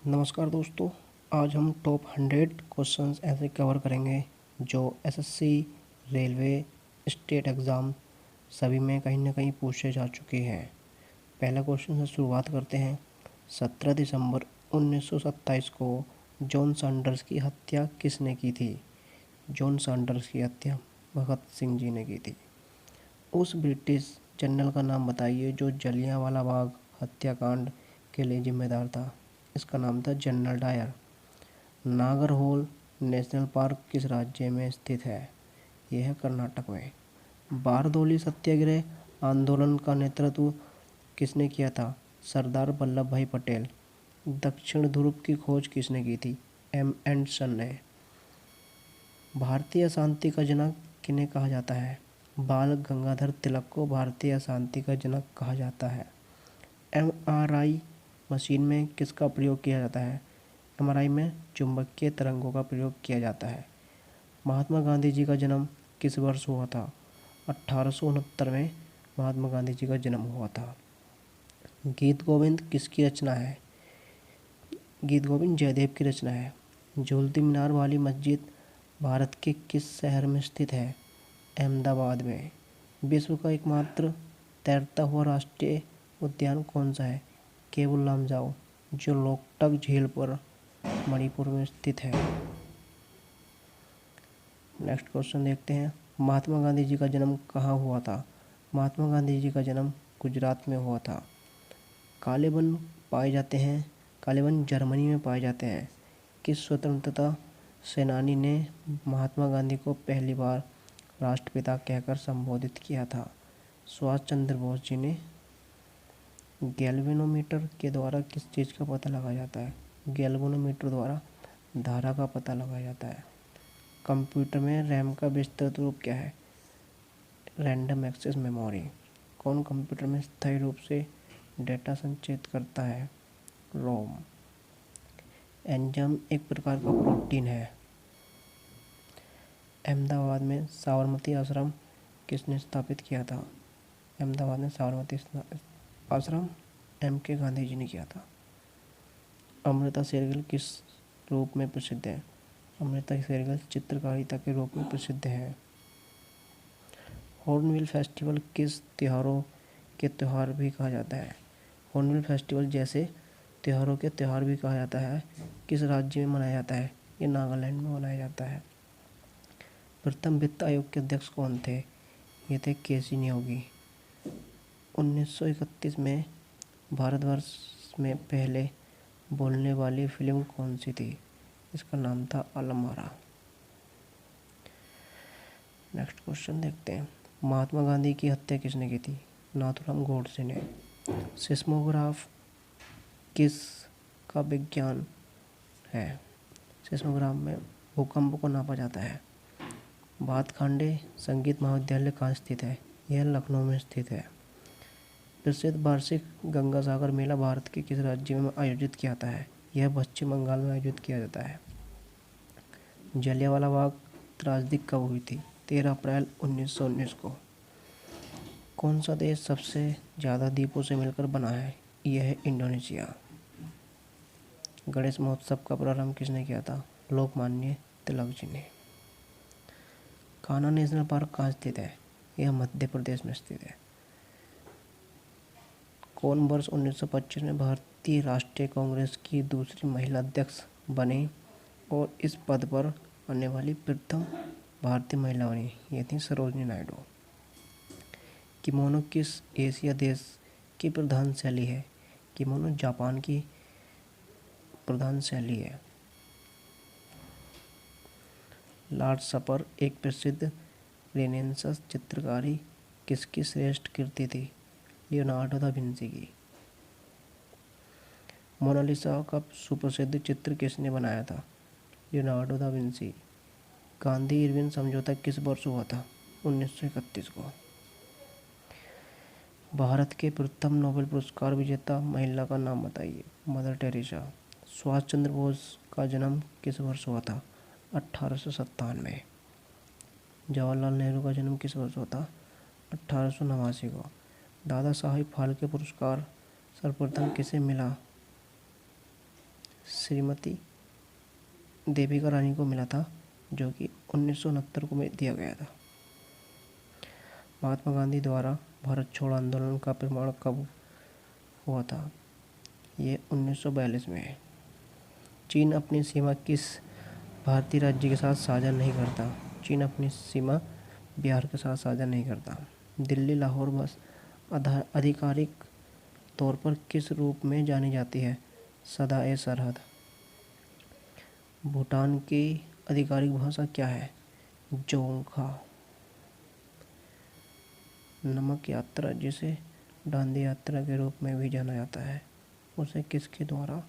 नमस्कार दोस्तों। आज हम टॉप 100 क्वेश्चंस ऐसे कवर करेंगे जो एसएससी, रेलवे, स्टेट एग्ज़ाम सभी में कहीं ना कहीं पूछे जा चुके हैं। पहला क्वेश्चन से शुरुआत करते हैं। 17 दिसंबर 1927 को जॉन सैंडर्स की हत्या किसने की थी? जॉन सैंडर्स की हत्या भगत सिंह जी ने की थी। उस ब्रिटिश जनरल का नाम बताइए जो जलियांवाला बाग हत्याकांड के लिए जिम्मेदार था। इसका नाम था general Dyer. Nagarhole national park किस राज्य में स्थित है? यह है कर्नाटक में। बारदोली सत्याग्रह आंदोलन का नेतृत्व किसने किया था? सरदार वल्लभ भाई पटेल। दक्षिण ध्रुव की खोज किसने की थी? एम एंडरसन ने। भारतीय शांति का जनक किन्हें कहा जाता है? बाल गंगाधर तिलक को भारतीय शांति का जनक कहा जाता है। एमआरआई मशीन में किसका प्रयोग किया जाता है? एमआरआई में चुंबकीय तरंगों का प्रयोग किया जाता है। महात्मा गांधी जी का जन्म किस वर्ष हुआ था? 1869 में महात्मा गांधी जी का जन्म हुआ था। गीत गोविंद किसकी रचना है? गीत गोविंद जयदेव की रचना है। झूलती मीनार वाली मस्जिद भारत के किस शहर में स्थित है? अहमदाबाद में। विश्व का एकमात्र तैरता हुआ राष्ट्रीय उद्यान कौन सा है? केवुल लामजाओ, जो लोकटक झील पर मणिपुर में स्थित है। नेक्स्ट क्वेश्चन देखते हैं। महात्मा गांधी जी का जन्म कहाँ हुआ था? महात्मा गांधी जी का जन्म गुजरात में हुआ था। काले वन पाए जाते हैं, काले वन जर्मनी में पाए जाते हैं। किस स्वतंत्रता सेनानी ने महात्मा गांधी को पहली बार राष्ट्रपिता कहकर संबोधित किया था? सुभाष चंद्र बोस जी ने। गैल्वेनोमीटर के द्वारा किस चीज़ का पता लगाया जाता है? गैल्वेनोमीटर द्वारा धारा का पता लगाया जाता है। कंप्यूटर में रैम का विस्तृत रूप क्या है? Random access memory. कौन कंप्यूटर में स्थायी रूप से डेटा संचित करता है? रोम। एंजाइम एक प्रकार का प्रोटीन है। अहमदाबाद में साबरमती आश्रम किसने स्थापित किया था? अहमदाबाद में साबरमती आश्रम M.K. गांधी जी ने किया था। अमृता शेरगिल किस रूप में प्रसिद्ध है? अमृता शेरगिल चित्रकारिता के रूप में प्रसिद्ध है। हॉर्नबिल फेस्टिवल किस त्योहारों के त्यौहार भी कहा जाता है? हॉर्नबिल फेस्टिवल जैसे त्योहारों के त्यौहार भी कहा जाता है। किस राज्य में मनाया जाता है? ये नागालैंड में मनाया जाता है। प्रथम वित्त आयोग के अध्यक्ष कौन थे? ये थे केसी नियोगी। 1931 में भारतवर्ष में पहले बोलने वाली फिल्म कौन सी थी? इसका नाम था अलमारा। नेक्स्ट क्वेश्चन देखते हैं। महात्मा गांधी की हत्या किसने की थी? नाथूराम गोडसे ने। सिस्मोग्राफ किस का विज्ञान है? सिस्मोग्राफ में भूकंप को नापा जाता है। भातखांडे संगीत महाविद्यालय कहाँ स्थित है? यह लखनऊ में स्थित है। प्रसिद्ध वार्षिक गंगा सागर मेला भारत के किस राज्य में आयोजित किया जाता है? यह पश्चिम बंगाल में आयोजित किया जाता है। जलियांवाला बाग त्रासदी कब हुई थी? 13 अप्रैल 1919 को। कौन सा देश सबसे ज़्यादा द्वीपों से मिलकर बना है? यह है इंडोनेशिया। गणेश महोत्सव का प्रारंभ किसने किया था? लोकमान्य तिलक जी ने। कान्हा नेशनल पार्क कहाँ स्थित है? यह मध्य प्रदेश में स्थित है। कौन वर्ष 1925 में भारतीय राष्ट्रीय कांग्रेस की दूसरी महिला अध्यक्ष बनी और इस पद पर आने वाली प्रथम भारतीय महिला बनी? ये थी सरोजिनी नायडू। किमोनो किस एशिया देश की प्रधान शैली है? किमोनो जापान की प्रधान शैली है। लास्ट सपर एक प्रसिद्ध रेनेसां चित्रकारी किसकी श्रेष्ठ कृति थी? लियोनार्डो दा विंची की। मोनालिसा का सुप्रसिद्ध चित्र किसने बनाया था? Leonardo da Vinci. Gandhi Irwin समझौता किस वर्ष हुआ था? 1931 को। भारत के प्रथम नोबेल पुरस्कार विजेता महिला का नाम बताइए। Mother Teresa. सुभाष चंद्र बोस का जन्म किस वर्ष हुआ था? 1897। जवाहरलाल नेहरू का जन्म किस वर्ष हुआ था? 1889 को। दादा साहिब फाल्के पुरस्कार सर्वप्रथम किसे मिला? श्रीमती देविका रानी को मिला था, जो कि 1969 को दिया गया था। महात्मा गांधी द्वारा भारत छोड़ो आंदोलन का प्रमाण कब हुआ था? ये 1942 में है। चीन अपनी सीमा किस भारतीय राज्य के साथ साझा नहीं करता? चीन अपनी सीमा बिहार के साथ साझा नहीं करता। दिल्ली लाहौर बस आधिकारिक तौर पर किस रूप में जानी जाती है? सदा-ए सरहद। भूटान की आधिकारिक भाषा क्या है? जोंगखा। नमक यात्रा, जिसे दांडी यात्रा के रूप में भी जाना जाता है, उसे किसके द्वारा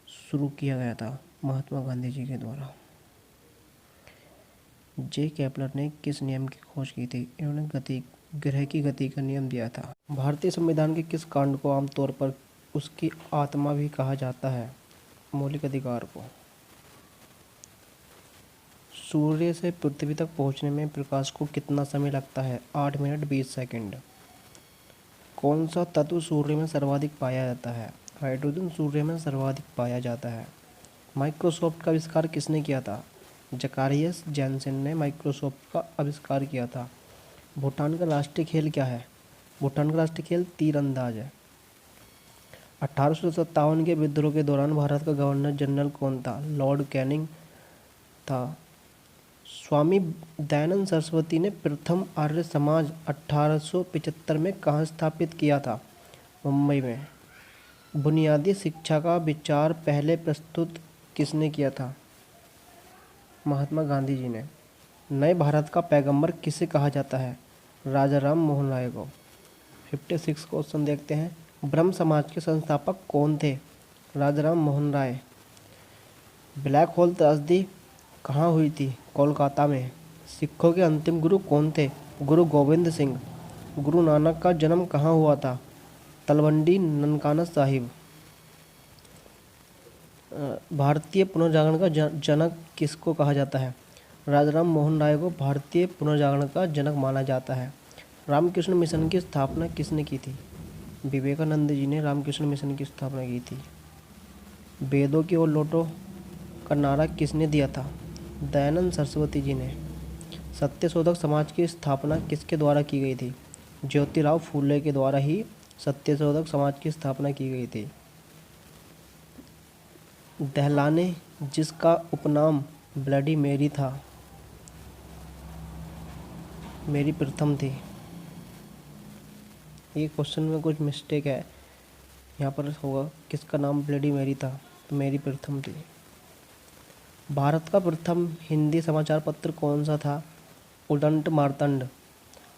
शुरू किया गया था? महात्मा गांधी जी के द्वारा। जे केपलर ने किस नियम की खोज की थी? इन्होंने ग्रह की गति का नियम दिया था। भारतीय संविधान के किस कांड को आमतौर पर उसकी आत्मा भी कहा जाता है? मौलिक अधिकार को। सूर्य से पृथ्वी तक पहुंचने में प्रकाश को कितना समय लगता है? 8 मिनट 20 सेकंड। कौन सा तत्व सूर्य में सर्वाधिक पाया जाता है? हाइड्रोजन सूर्य में सर्वाधिक पाया जाता है। माइक्रोसॉफ्ट का आविष्कार किसने किया था? जकारियस जैनसन ने माइक्रोसॉफ्ट का आविष्कार किया था। भूटान का राष्ट्रीय खेल क्या है? भूटान का राष्ट्रीय खेल तीरंदाज है। 1857 के विद्रोह के दौरान भारत का गवर्नर जनरल कौन था? लॉर्ड कैनिंग था। स्वामी दयानंद सरस्वती ने प्रथम आर्य समाज 1875 में कहाँ स्थापित किया था? मुंबई में। बुनियादी शिक्षा का विचार पहले प्रस्तुत किसने किया था? महात्मा गांधी जी ने। नए भारत का पैगंबर किसे कहा जाता है? राजा राम मोहन राय को। 56 क्वेश्चन देखते हैं। ब्रह्म समाज के संस्थापक कौन थे? राजा राम मोहन राय। ब्लैक होल त्रासदी कहाँ हुई थी? कोलकाता में। सिखों के अंतिम गुरु कौन थे? गुरु गोविंद सिंह। गुरु नानक का जन्म कहाँ हुआ था? तलवंडी ननकाना साहिब। भारतीय पुनर्जागरण का जनक किसको कहा जाता है? राजाराम मोहन राय को भारतीय पुनर्जागरण का जनक माना जाता है। रामकृष्ण मिशन की स्थापना किसने की थी? विवेकानंद जी ने रामकृष्ण मिशन की स्थापना की थी। वेदों की ओर लौटो का नारा किसने दिया था? दयानंद सरस्वती जी ने। सत्यशोधक समाज की स्थापना किसके द्वारा की गई थी? ज्योतिराव फूले के द्वारा ही सत्यशोधक समाज की स्थापना की गई थी। दहलाने, जिसका उपनाम ब्लडी मेरी था, मेरी प्रथम थी। ये क्वेश्चन में कुछ मिस्टेक है, यहाँ पर होगा किसका नाम ब्लडी मेरी था, तो मेरी प्रथम थी। भारत का प्रथम हिंदी समाचार पत्र कौन सा था? उदंत मार्तंड।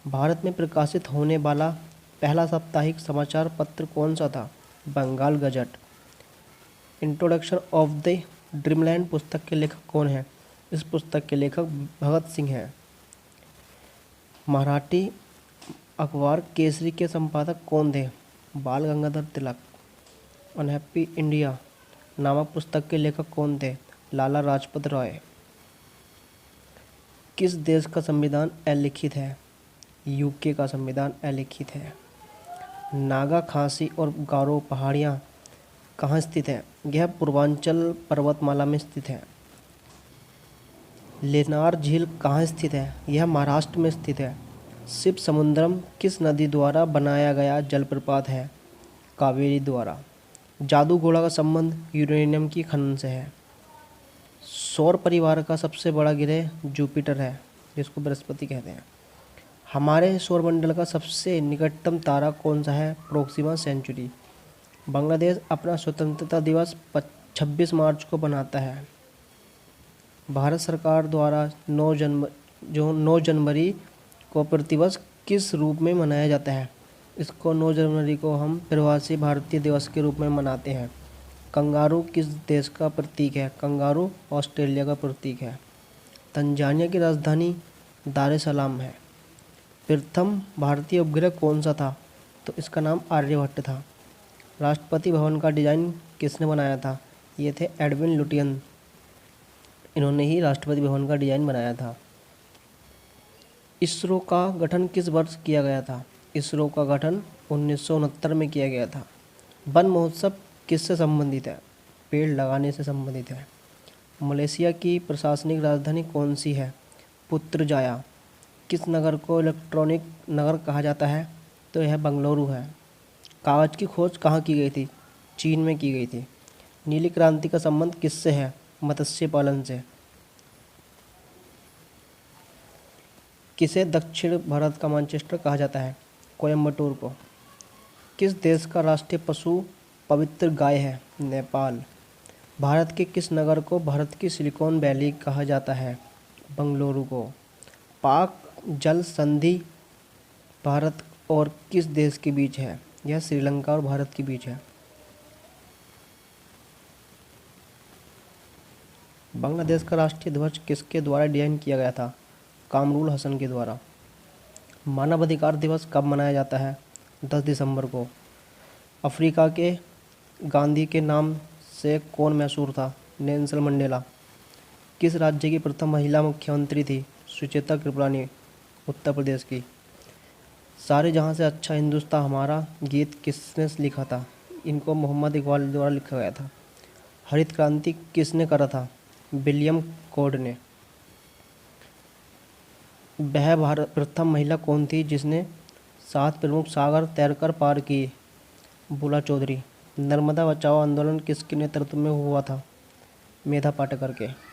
भारत में प्रकाशित होने वाला पहला साप्ताहिक समाचार पत्र कौन सा था? Bengal Gazette. Introduction of the Dreamland पुस्तक के लेखक कौन है? इस पुस्तक के लेखक भगत सिंह हैं। मराठी अखबार केसरी के संपादक कौन थे? बाल गंगाधर तिलक। अनहैप्पी इंडिया नामक पुस्तक के लेखक कौन थे? लाला लाजपत राय। किस देश का संविधान अलिखित है? यूके का संविधान अलिखित है। नागा, खासी और गारो पहाड़ियाँ कहाँ स्थित है? यह पूर्वांचल पर्वतमाला में स्थित है। लेनार झील कहाँ स्थित है? यह महाराष्ट्र में स्थित है। शिव समुद्रम किस नदी द्वारा बनाया गया जलप्रपात है? कावेरी द्वारा। जादू घोड़ा का संबंध यूरेनियम की खनन से है। सौर परिवार का सबसे बड़ा ग्रह जुपिटर है, जिसको बृहस्पति कहते हैं। हमारे सौरमंडल का सबसे निकटतम तारा कौन सा है? Proxima Centauri. बांग्लादेश अपना स्वतंत्रता दिवस 26 मार्च को मनाता है। भारत सरकार द्वारा 9 जनवरी को प्रतिवर्ष किस रूप में मनाया जाता है? इसको 9 जनवरी को हम प्रवासी भारतीय दिवस के रूप में मनाते हैं। कंगारू किस देश का प्रतीक है? कंगारू ऑस्ट्रेलिया का प्रतीक है। तंजानिया की राजधानी दार एस सलाम है। प्रथम भारतीय उपग्रह कौन सा था? तो इसका नाम आर्यभट्ट था। राष्ट्रपति भवन का डिज़ाइन किसने बनाया था? ये थे एडविन लुटियन। इन्होंने ही राष्ट्रपति भवन का डिज़ाइन बनाया था। इसरो का गठन किस वर्ष किया गया था? इसरो का गठन 1969 में किया गया था। वन महोत्सव किससे संबंधित है? पेड़ लगाने से संबंधित है। मलेशिया की प्रशासनिक राजधानी कौन सी है? पुत्रजाया। किस नगर को इलेक्ट्रॉनिक नगर कहा जाता है? तो यह बंगलुरु है। कागज़ की खोज कहाँ की गई थी? चीन में की गई थी। नीली क्रांति का संबंध किससे है? मत्स्य पालन से। किसे दक्षिण भारत का मैनचेस्टर कहा जाता है? कोयम्बटूर को। किस देश का राष्ट्रीय पशु पवित्र गाय है? नेपाल। भारत के किस नगर को भारत की सिलिकॉन वैली कहा जाता है? बंगलुरु को। पाक जल संधि भारत और किस देश के बीच है? यह श्रीलंका और भारत के बीच है। बांग्लादेश का राष्ट्रीय ध्वज किसके द्वारा डिजाइन किया गया था? कामरुल हसन के द्वारा। मानवाधिकार दिवस कब मनाया जाता है? 10 दिसंबर को। अफ्रीका के गांधी के नाम से कौन मशहूर था? Nelson Mandela. किस राज्य की प्रथम महिला मुख्यमंत्री थी? सुचेता कृपलानी, उत्तर प्रदेश की। सारे जहाँ से अच्छा हिंदुस्तान हमारा गीत किसने लिखा था? इनको मोहम्मद इकबाल द्वारा लिखा गया था। हरित क्रांति किसने करा था? विलियम कोड ने। वह भारत प्रथम महिला कौन थी जिसने 7 प्रमुख सागर तैरकर पार किए? बुला चौधरी। नर्मदा बचाओ आंदोलन किसके नेतृत्व में हुआ था? मेधा पाटकर के।